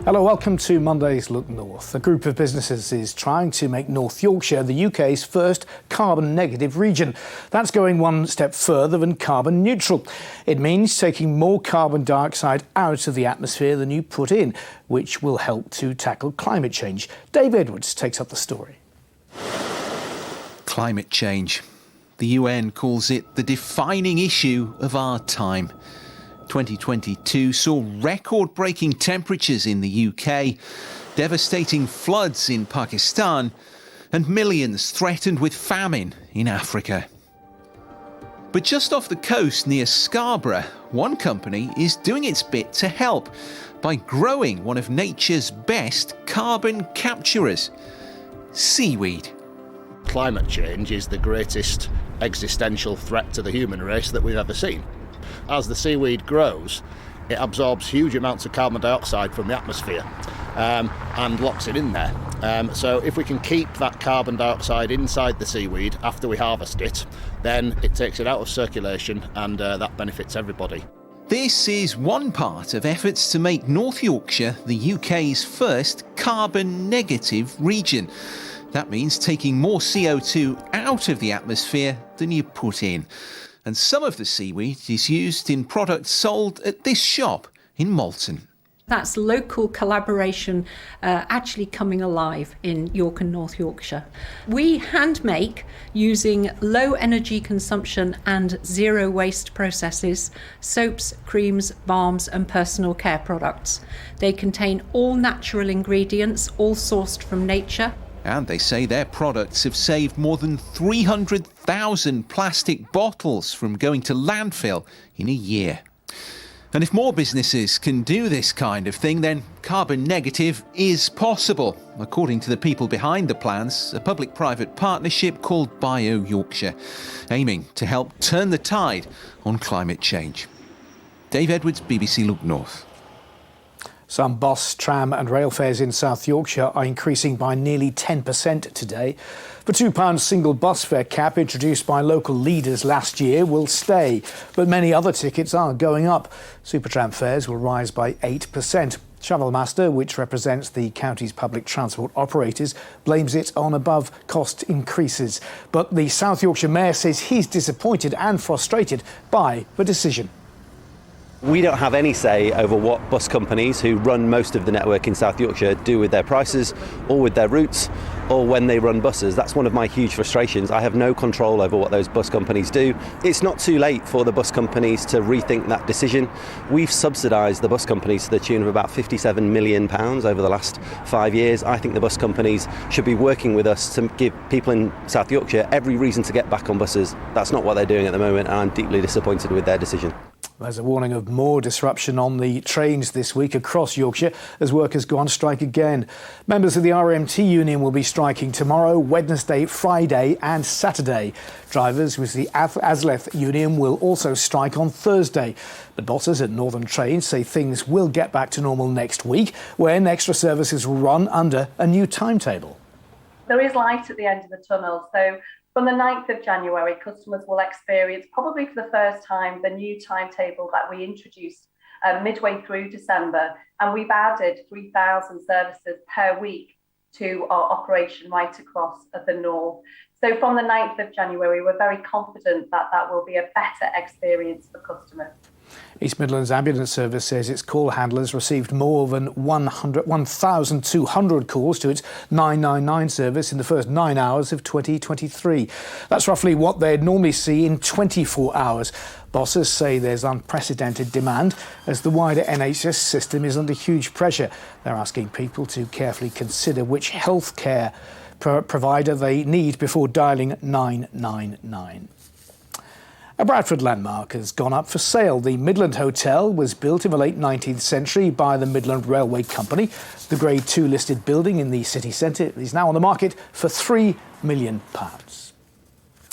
Hello, welcome to Monday's Look North. A group of businesses is trying to make North Yorkshire the UK's first carbon negative region. That's going one step further than carbon neutral. It means taking more carbon dioxide out of the atmosphere than you put in, which will help to tackle climate change. Dave Edwards takes up the story. Climate change. The UN calls it the defining issue of our time. 2022 saw record-breaking temperatures in the UK, devastating floods in Pakistan, and millions threatened with famine in Africa. But just off the coast near Scarborough, one company is doing its bit to help by growing one of nature's best carbon capturers, seaweed. Climate change is the greatest existential threat to the human race that we've ever seen. As the seaweed grows, it absorbs huge amounts of carbon dioxide from the atmosphere and locks it in there. So if we can keep that carbon dioxide inside the seaweed after we harvest it, then it takes it out of circulation and that benefits everybody. This is one part of efforts to make North Yorkshire the UK's first carbon negative region. That means taking more CO2 out of the atmosphere than you put in. And some of the seaweed is used in products sold at this shop in Malton. That's local collaboration actually coming alive in York and North Yorkshire. We hand make, using low energy consumption and zero waste processes, soaps, creams, balms and personal care products. They contain all natural ingredients, all sourced from nature. And they say their products have saved more than 300,000 plastic bottles from going to landfill in a year. And if more businesses can do this kind of thing, then carbon negative is possible. According to the people behind the plans, a public-private partnership called Bio Yorkshire, aiming to help turn the tide on climate change. Dave Edwards, BBC Look North. Some bus, tram and rail fares in South Yorkshire are increasing by nearly 10% today. The £2 single bus fare cap introduced by local leaders last year will stay, but many other tickets are going up. Supertram fares will rise by 8%. Shovelmaster, which represents the county's public transport operators, blames it on above-cost increases. But the South Yorkshire Mayor says he's disappointed and frustrated by the decision. We don't have any say over what bus companies who run most of the network in South Yorkshire do with their prices or with their routes or when they run buses. That's one of my huge frustrations. I have no control over what those bus companies do. It's not too late for the bus companies to rethink that decision. We've subsidised the bus companies to the tune of about £57 million over the last 5 years. I think the bus companies should be working with us to give people in South Yorkshire every reason to get back on buses. That's not what they're doing at the moment, and I'm deeply disappointed with their decision. There's a warning of more disruption on the trains this week across Yorkshire as workers go on strike again. Members of the RMT union will be striking tomorrow, Wednesday, Friday and Saturday. Drivers with the ASLEF union will also strike on Thursday. But bosses at Northern Trains say things will get back to normal next week when extra services will run under a new timetable. There is light at the end of the tunnel, so from the 9th of January, customers will experience, probably for the first time, the new timetable that we introduced midway through December. And we've added 3,000 services per week to our operation right across the north. So from the 9th of January, we're very confident that that will be a better experience for customers. East Midlands Ambulance Service says its call handlers received more than 1,200 calls to its 999 service in the first 9 hours of 2023. That's roughly what they'd normally see in 24 hours. Bosses say there's unprecedented demand as the wider NHS system is under huge pressure. They're asking people to carefully consider which healthcare provider they need before dialling 999. A Bradford landmark has gone up for sale. The Midland Hotel was built in the late 19th century by the Midland Railway Company. The Grade 2 listed building in the city centre is now on the market for £3 million.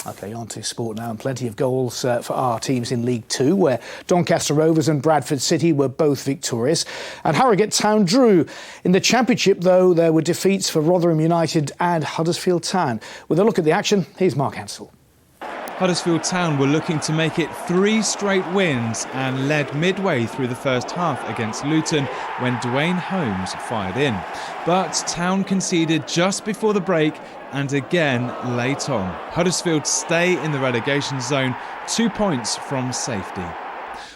OK, on to sport now, and plenty of goals for our teams in League Two, where Doncaster Rovers and Bradford City were both victorious, and Harrogate Town drew. In the Championship, though, there were defeats for Rotherham United and Huddersfield Town. With a look at the action, here's Mark Hansel. Huddersfield Town were looking to make it 3 straight wins and led midway through the first half against Luton when Dwayne Holmes fired in. But Town conceded just before the break and again late on. Huddersfield stay in the relegation zone, 2 points from safety.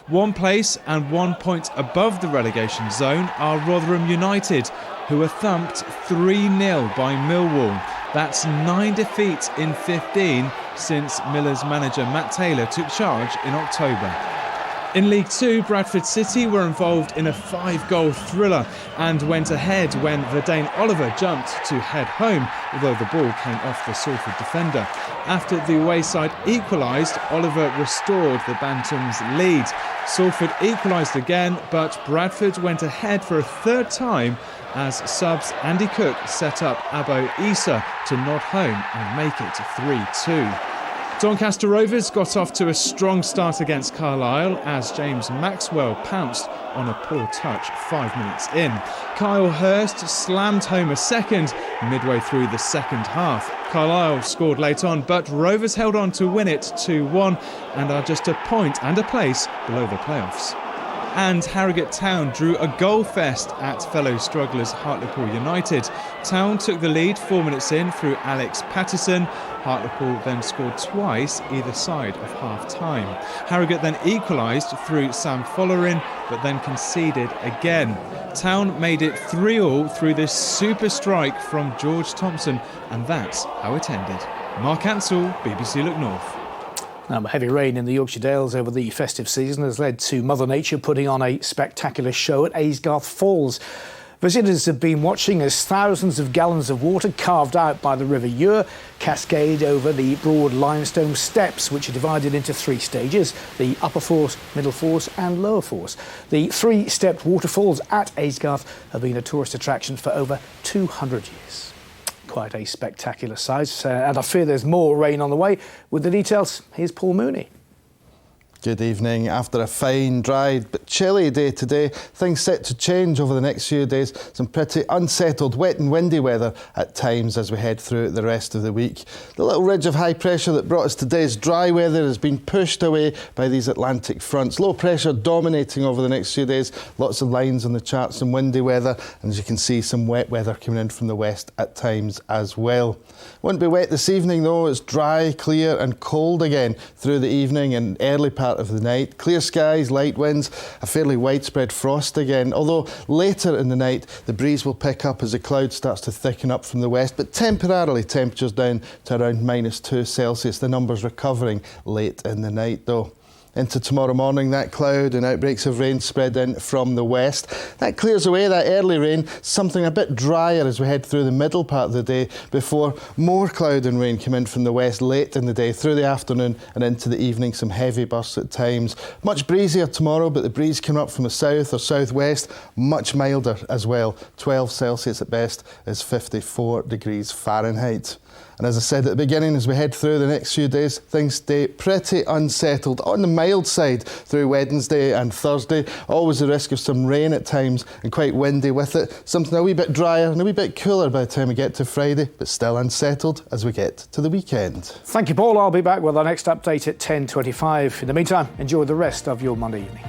1 place and 1 point above the relegation zone are Rotherham United, who were thumped 3-0 by Millwall. That's 9 defeats in 15 since Miller's manager Matt Taylor took charge in October. In League Two, Bradford City were involved in a 5-goal thriller and went ahead when Verdane Oliver jumped to head home, although the ball came off the Salford defender. After the away side equalised, Oliver restored the Bantams' lead. Salford equalised again, but Bradford went ahead for a third time as subs Andy Cook set up Abo Issa to nod home and make it 3-2. Doncaster Rovers got off to a strong start against Carlisle as James Maxwell pounced on a poor touch 5 minutes in. Kyle Hurst slammed home a second midway through the second half. Carlisle scored late on, but Rovers held on to win it 2-1 and are just a point and a place below the playoffs. And Harrogate Town drew a goal fest at fellow strugglers Hartlepool United. Town took the lead 4 minutes in through Alex Patterson. Hartlepool then scored twice either side of half-time. Harrogate then equalised through Sam Follerin, but then conceded again. Town made it 3-3 through this super strike from George Thompson, and that's how it ended. Mark Ansell, BBC Look North. Now, heavy rain in the Yorkshire Dales over the festive season has led to Mother Nature putting on a spectacular show at Aysgarth Falls. Visitors have been watching as thousands of gallons of water carved out by the River Ure cascade over the broad limestone steps, which are divided into 3 stages, the upper force, middle force and lower force. The 3-stepped waterfalls at Aysgarth have been a tourist attraction for over 200 years. Quite a spectacular sight, and I fear there's more rain on the way. With the details, here's Paul Mooney. Good evening. After a fine, dry but chilly day today, things set to change over the next few days. Some pretty unsettled, wet and windy weather at times as we head through the rest of the week. The little ridge of high pressure that brought us today's dry weather has been pushed away by these Atlantic fronts. Low pressure dominating over the next few days. Lots of lines on the chart, some windy weather, and as you can see, some wet weather coming in from the west at times as well. Won't be wet this evening though. It's dry, clear and cold again through the evening and early part of the night. Clear skies, light winds, a fairly widespread frost again, although later in the night the breeze will pick up as the cloud starts to thicken up from the west, but temporarily temperatures down to around -2 Celsius. The numbers recovering late in the night though. Into tomorrow morning, that cloud and outbreaks of rain spread in from the west. That clears away that early rain, something a bit drier as we head through the middle part of the day before more cloud and rain come in from the west late in the day, through the afternoon and into the evening, some heavy bursts at times. Much breezier tomorrow, but the breeze coming up from the south or southwest, much milder as well. 12 Celsius at best is 54 degrees Fahrenheit. And as I said at the beginning, as we head through the next few days, things stay pretty unsettled. On the mild side through Wednesday and Thursday, always the risk of some rain at times and quite windy with it. Something a wee bit drier and a wee bit cooler by the time we get to Friday, but still unsettled as we get to the weekend. Thank you, Paul. I'll be back with our next update at 10:25. In the meantime, enjoy the rest of your Monday evening.